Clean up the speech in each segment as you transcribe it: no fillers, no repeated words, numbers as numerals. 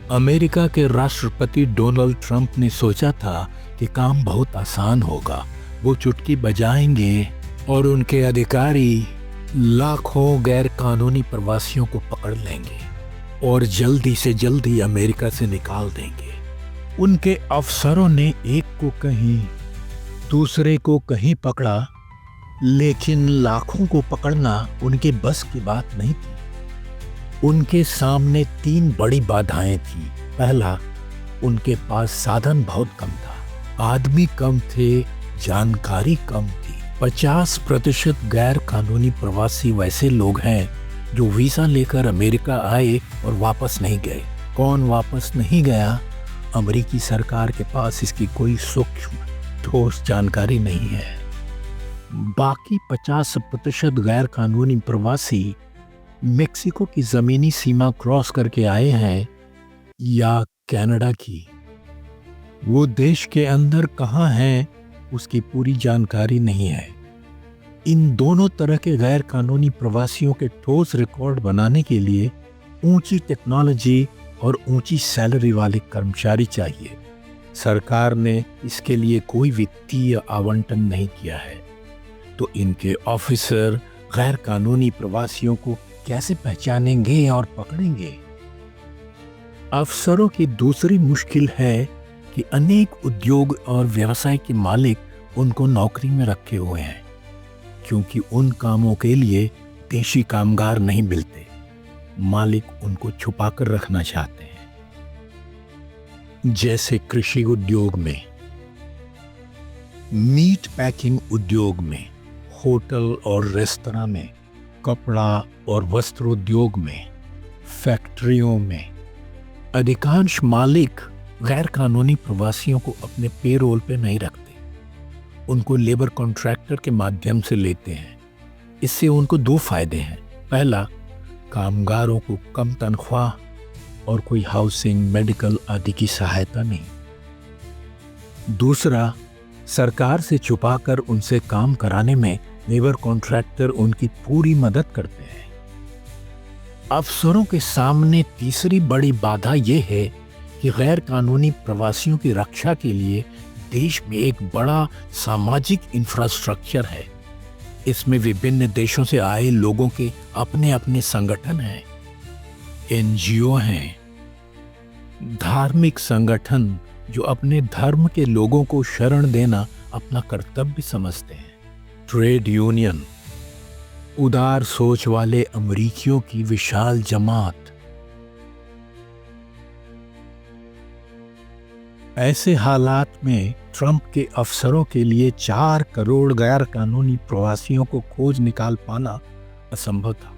America के राष्ट्रपति Donald Trump ने सोचा था कि काम बहुत आसान होगा। वो चुटकी बजाएंगे और उनके अधिकारी लाखों गैर कानूनी प्रवासियों को पकड़ लेंगे और जल्दी से जल्दी अमेरिका से निकाल देंगे। उनके अफसरों ने एक को कहीं दूसरे को कहीं पकड़ा, लेकिन लाखों को पकड़ना उनके बस की बात नहीं थी। उनके सामने 3 बड़ी बाधाएं थी। पहला, उनके पास साधन बहुत कम था। आदमी कम थे, जानकारी कम थी। 50% गैर कानूनी प्रवासी वैसे लोग हैं जो वीजा लेकर अमेरिका आए और वापस नहीं गए। कौन वापस नहीं गया? अमेरिकी सरकार के पास इसकी कोई सूक्ष्म ठोस जानकारी नहीं है। बाकी 50% गैर कानूनी प्रवासी मेक्सिको की जमीनी सीमा क्रॉस करके आए हैं या कनाडा की। वो देश के अंदर कहाँ हैं उसकी पूरी जानकारी नहीं है। इन दोनों तरह के गैर कानूनी प्रवासियों के ठोस रिकॉर्ड बनाने के लिए ऊंची टेक्नोलॉजी और ऊंची सैलरी वाले कर्मचारी चाहिए। सरकार ने इसके लिए कोई वित्तीय आवंटन नहीं किया है, तो इनके ऑफिसर गैर कानूनी प्रवासियों को कैसे पहचानेंगे और पकड़ेंगे? अफसरों की दूसरी मुश्किल है कि अनेक उद्योग और व्यवसाय के मालिक उनको नौकरी में रखे हुए हैं, क्योंकि उन कामों के लिए देशी कामगार नहीं मिलते। मालिक उनको छुपाकर रखना चाहते हैं। जैसे कृषि उद्योग में, मीट पैकिंग उद्योग में, होटल और रेस्तरां में, कपड़ा और वस्त्र उद्योग में, फैक्ट्रियों में। अधिकांश मालिक गैर कानूनी प्रवासियों को अपने पेरोल पे नहीं रखते। उनको लेबर कॉन्ट्रैक्टर के माध्यम से लेते हैं। इससे उनको 2 फायदे हैं। पहला, कामगारों को कम तनख्वाह और कोई हाउसिंग, मेडिकल आदि की सहायता नहीं। दूसरा, सरकार से छुपाकर उनसे काम कराने में लेबर कॉन्ट्रैक्टर उनकी पूरी मदद करते हैं। अफसरों के सामने तीसरी बड़ी बाधा यह है कि गैर कानूनी प्रवासियों की रक्षा के लिए देश में एक बड़ा सामाजिक इंफ्रास्ट्रक्चर है। इसमें विभिन्न देशों से आए लोगों के अपने अपने संगठन हैं, एनजीओ हैं, धार्मिक संगठन जो अपने धर्म के लोगों को शरण देना अपना कर्तव्य समझते हैं, ट्रेड यूनियन, उदार सोच वाले अमेरिकियों की विशाल जमात। ऐसे हालात में ट्रंप के अफसरों के लिए 4 करोड़ गैर कानूनी प्रवासियों को खोज निकाल पाना असंभव था।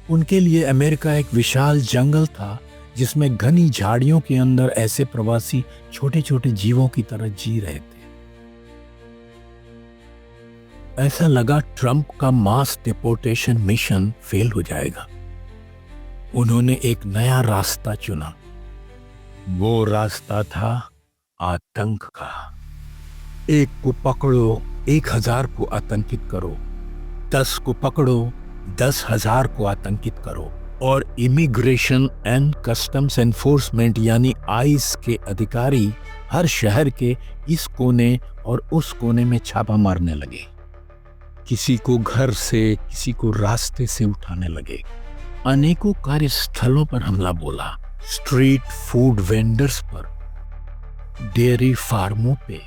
उनके लिए अमेरिका एक विशाल जंगल था जिसमें घनी झाड़ियों के अंदर ऐसे प्रवासी छोटे छोटे जीवों की तरह जी रहे थे। ऐसा लगा ट्रंप का मास डिपोर्टेशन मिशन फेल हो जाएगा। उन्होंने एक नया रास्ता चुना। वो रास्ता था आतंक का। एक को पकड़ो, 1000 को आतंकित करो। 10 को पकड़ो, 10,000 को आतंकित करो। और इमिग्रेशन एंड कस्टम्स एनफोर्समेंट यानी आइस के अधिकारी हर शहर के इस कोने और उस कोने में छापा मारने लगे। किसी को घर से, किसी को रास्ते से उठाने लगे। अनेकों कार्यस्थलों पर हमला बोला, स्ट्रीट फूड वेंडर्स पर, डेयरी फार्मों पे।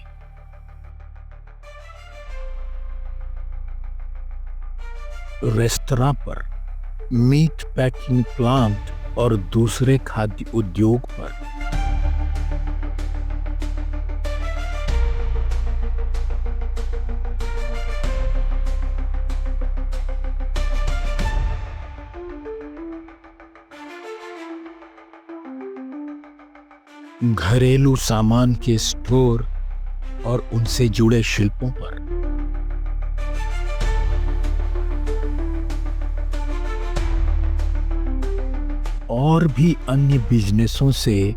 रेस्तरां पर, मीट पैकिंग प्लांट और दूसरे खाद्य उद्योग पर। घरेलू सामान के स्टोर और उनसे जुड़े शिल्पों पर। और भी अन्य बिजनेसों से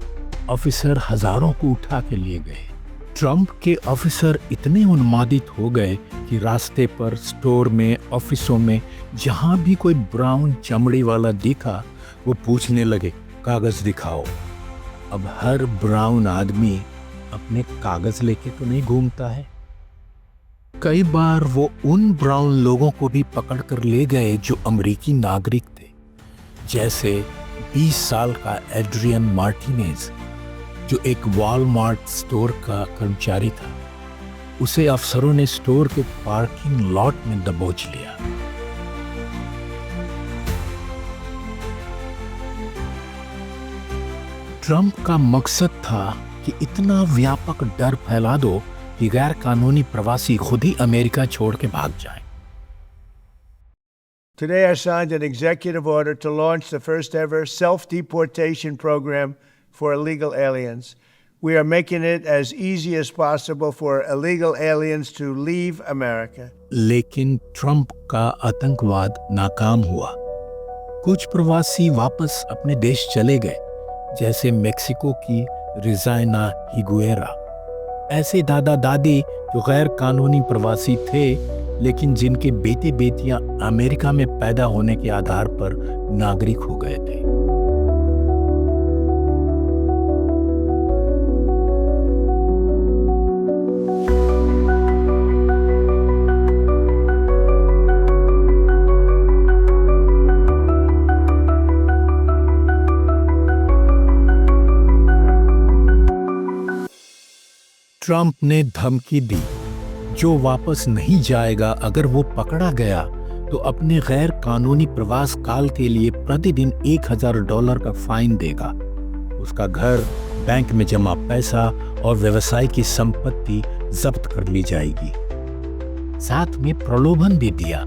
ऑफिसर हजारों को उठा के लिए गए। ट्रंप के ऑफिसर इतने उन्मादित हो गए कि रास्ते पर, स्टोर में, ऑफिसों में जहां भी कोई ब्राउन चमड़ी वाला दिखा वो पूछने लगे, कागज दिखाओ। अब हर ब्राउन आदमी अपने कागज लेके तो नहीं घूमता है। कई बार वो उन ब्राउन लोगों को भी पकड़ कर ले गए जो अमेरिकी नागरिक थे, जैसे 20 साल का एड्रियन मार्टिनेज, जो एक वॉलमार्ट स्टोर का कर्मचारी था। उसे अफसरों ने स्टोर के पार्किंग लॉट में दबोच लिया। ट्रंप का मकसद था कि इतना व्यापक डर फैला दो कि गैर कानूनी प्रवासी खुद ही अमेरिका छोड़ के भाग जाएं। Today I signed an executive order to launch the first ever self-deportation program for illegal aliens. We are making it as easy as possible for illegal aliens to leave America. लेकिन Trump का आतंकवाद नाकाम हुआ। कुछ प्रवासी वापस अपने देश चले गए, जैसे मेक्सिको की रिजाइना हिगुएरा। ऐसे दादा दादी जो गैर कानूनी प्रवासी थे, लेकिन जिनके बेटे बेटियां अमेरिका में पैदा होने के आधार पर नागरिक हो गए थे। ट्रंप ने धमकी दी, जो वापस नहीं जाएगा अगर वो पकड़ा गया तो अपने गैर कानूनी प्रवास काल के लिए प्रतिदिन $1000 का फाइन देगा। उसका घर, बैंक में जमा पैसा और व्यवसाय की संपत्ति जब्त कर ली जाएगी। साथ में प्रलोभन भी दिया,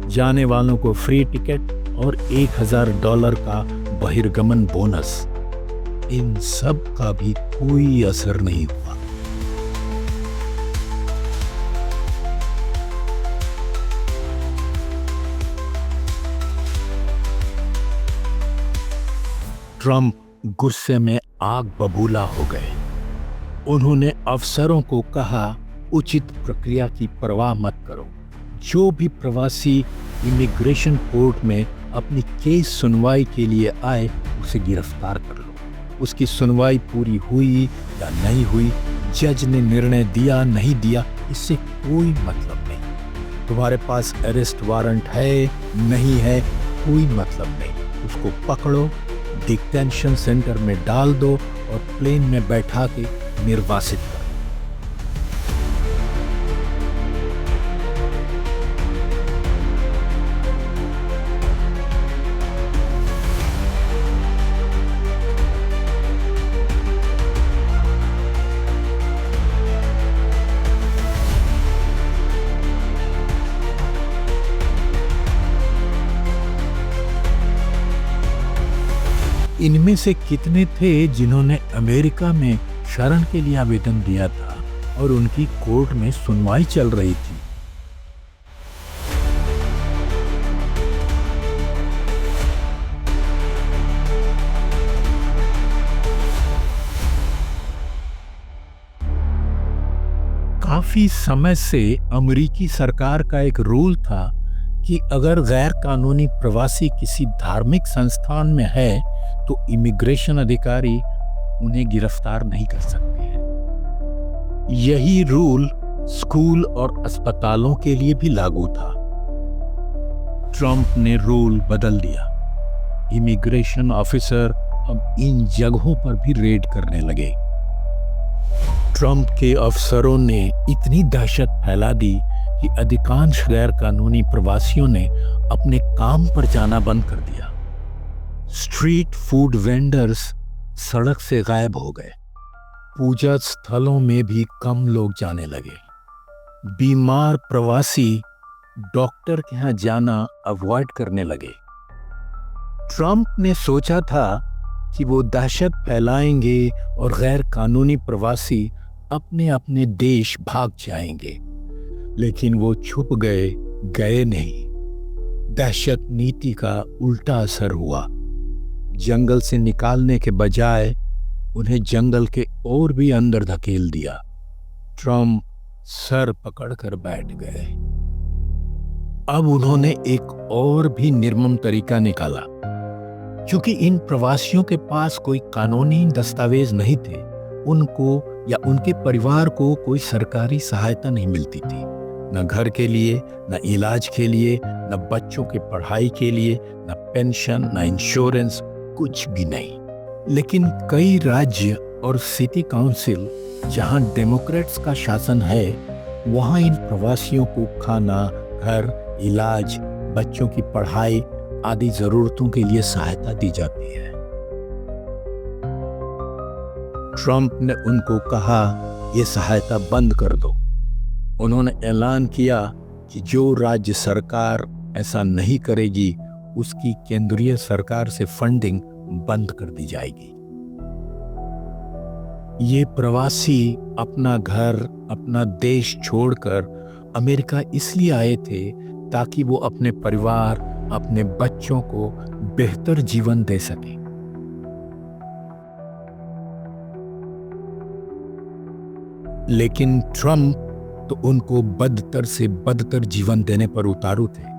जाने वालों को फ्री टिकट और $1000 का बहिर्गमन बोनस। इन सब का भी कोई असर नहीं हुआ। ट्रंप गुस्से में आग बबूला हो गए। उन्होंने अफसरों को कहा, उचित प्रक्रिया की परवाह मत करो। जो भी प्रवासी इमिग्रेशन कोर्ट में अपनी केस सुनवाई के लिए आए, उसे गिरफ्तार कर लो। उसकी सुनवाई पूरी हुई या नहीं हुई, जज ने निर्णय दिया नहीं दिया, इससे कोई मतलब नहीं। तुम्हारे पास अरेस्ट वारंट है नहीं है, कोई मतलब नहीं। उसको पकड़ो, डिटेंशन सेंटर में डाल दो और प्लेन में बैठा के निर्वासित करो। इनमें से कितने थे जिन्होंने अमेरिका में शरण के लिए आवेदन दिया था और उनकी कोर्ट में सुनवाई चल रही थी। काफी समय से अमेरिकी सरकार का एक रूल था कि अगर गैर कानूनी प्रवासी किसी धार्मिक संस्थान में है तो इमिग्रेशन अधिकारी उन्हें गिरफ्तार नहीं कर सकते हैं। यही रूल स्कूल और अस्पतालों के लिए भी लागू था। ट्रंप ने रूल बदल दिया। इमिग्रेशन ऑफिसर अब इन जगहों पर भी रेड करने लगे। ट्रंप के अफसरों ने इतनी दहशत फैला दी कि अधिकांश गैर कानूनी प्रवासियों ने अपने काम पर जाना बंद कर दिया। स्ट्रीट फूड वेंडर्स सड़क से गायब हो गए। पूजा स्थलों में भी कम लोग जाने लगे। बीमार प्रवासी डॉक्टर के यहाँ जाना अवॉइड करने लगे। ट्रंप ने सोचा था कि वो दहशत फैलाएंगे और गैर कानूनी प्रवासी अपने अपने देश भाग जाएंगे, लेकिन वो छुप गए नहीं। दहशत नीति का उल्टा असर हुआ। जंगल से निकालने के बजाय उन्हें जंगल के और भी अंदर धकेल दिया। ट्रंप सर पकड़कर बैठ गए। अब उन्होंने एक और भी निर्मम तरीका निकाला। क्योंकि इन प्रवासियों के पास कोई कानूनी दस्तावेज नहीं थे, उनको या उनके परिवार को कोई सरकारी सहायता नहीं मिलती थी, न घर के लिए, न इलाज के लिए, न बच्चों की पढ़ाई के लिए, न पेंशन, न इंश्योरेंस, कुछ भी नहीं। लेकिन कई राज्य और सिटी काउंसिल जहां डेमोक्रेट्स का शासन है, वहां इन प्रवासियों को खाना, घर, इलाज, बच्चों की पढ़ाई आदि जरूरतों के लिए सहायता दी जाती है। ट्रंप ने उनको कहा, ये सहायता बंद कर दो। उन्होंने ऐलान किया कि जो राज्य सरकार ऐसा नहीं करेगी, उसकी केंद्रीय सरकार से फंडिंग बंद कर दी जाएगी। ये प्रवासी अपना घर, अपना देश छोड़कर अमेरिका इसलिए आए थे ताकि वो अपने परिवार, अपने बच्चों को बेहतर जीवन दे सकें। लेकिन ट्रंप तो उनको बदतर से बदतर जीवन देने पर उतारू थे।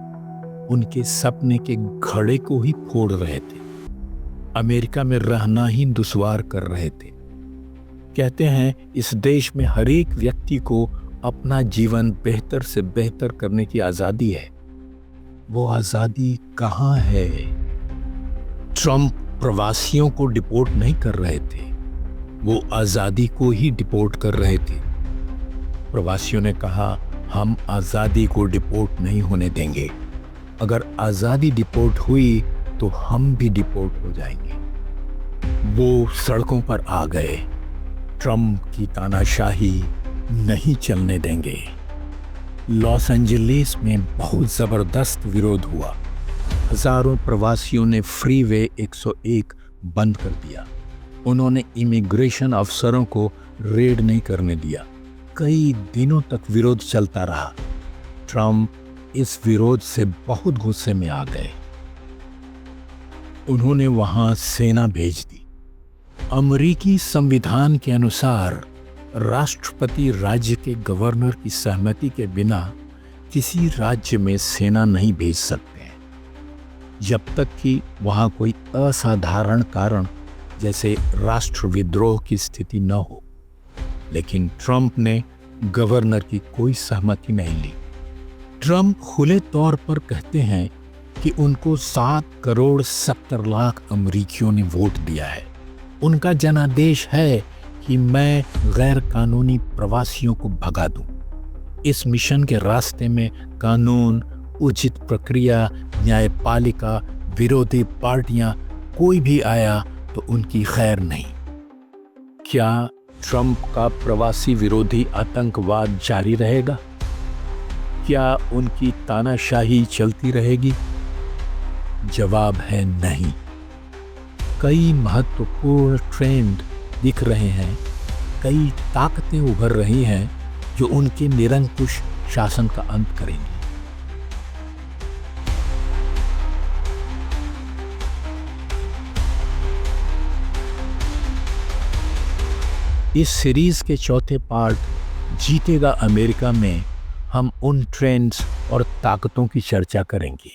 उनके सपने के घड़े को ही फोड़ रहे थे। अमेरिका में रहना ही दुश्वार कर रहे थे। कहते हैं इस देश में हर एक व्यक्ति को अपना जीवन बेहतर से बेहतर करने की आज़ादी है। वो आज़ादी कहाँ है? ट्रंप प्रवासियों को डिपोर्ट नहीं कर रहे थे, वो आज़ादी को ही डिपोर्ट कर रहे थे। प्रवासियों ने कहा, हम आज़ादी को डिपोर्ट नहीं होने देंगे। अगर आज़ादी डिपोर्ट हुई तो हम भी डिपोर्ट हो जाएंगे। वो सड़कों पर आ गए। ट्रंप की तानाशाही नहीं चलने देंगे। लॉस एंजलिस में बहुत ज़बरदस्त विरोध हुआ। हजारों प्रवासियों ने फ्रीवे 101 बंद कर दिया। उन्होंने इमिग्रेशन अफसरों को रेड नहीं करने दिया। कई दिनों तक विरोध चलता रहा। ट्रंप इस विरोध से बहुत गुस्से में आ गए। उन्होंने वहां सेना भेज दी। अमेरिकी संविधान के अनुसार राष्ट्रपति राज्य के गवर्नर की सहमति के बिना किसी राज्य में सेना नहीं भेज सकते हैं, जब तक कि वहां कोई असाधारण कारण जैसे राष्ट्रविद्रोह की स्थिति न हो। लेकिन ट्रंप ने गवर्नर की कोई सहमति नहीं ली। ट्रंप खुले तौर पर कहते हैं कि उनको 7 करोड़ 70 लाख अमेरिकियों ने वोट दिया है। उनका जनादेश है कि मैं गैर कानूनी प्रवासियों को भगा दूं। इस मिशन के रास्ते में कानून, उचित प्रक्रिया, न्यायपालिका, विरोधी पार्टियां, कोई भी आया तो उनकी खैर नहीं। क्या ट्रंप का प्रवासी विरोधी आतंकवाद जारी रहेगा? क्या उनकी तानाशाही चलती रहेगी? जवाब है नहीं। कई महत्वपूर्ण ट्रेंड दिख रहे हैं, कई ताकतें उभर रही हैं जो उनके निरंकुश शासन का अंत करेंगी। इस सीरीज के चौथे पार्ट जीतेगा अमेरिका में हम उन ट्रेंड्स और ताकतों की चर्चा करेंगे।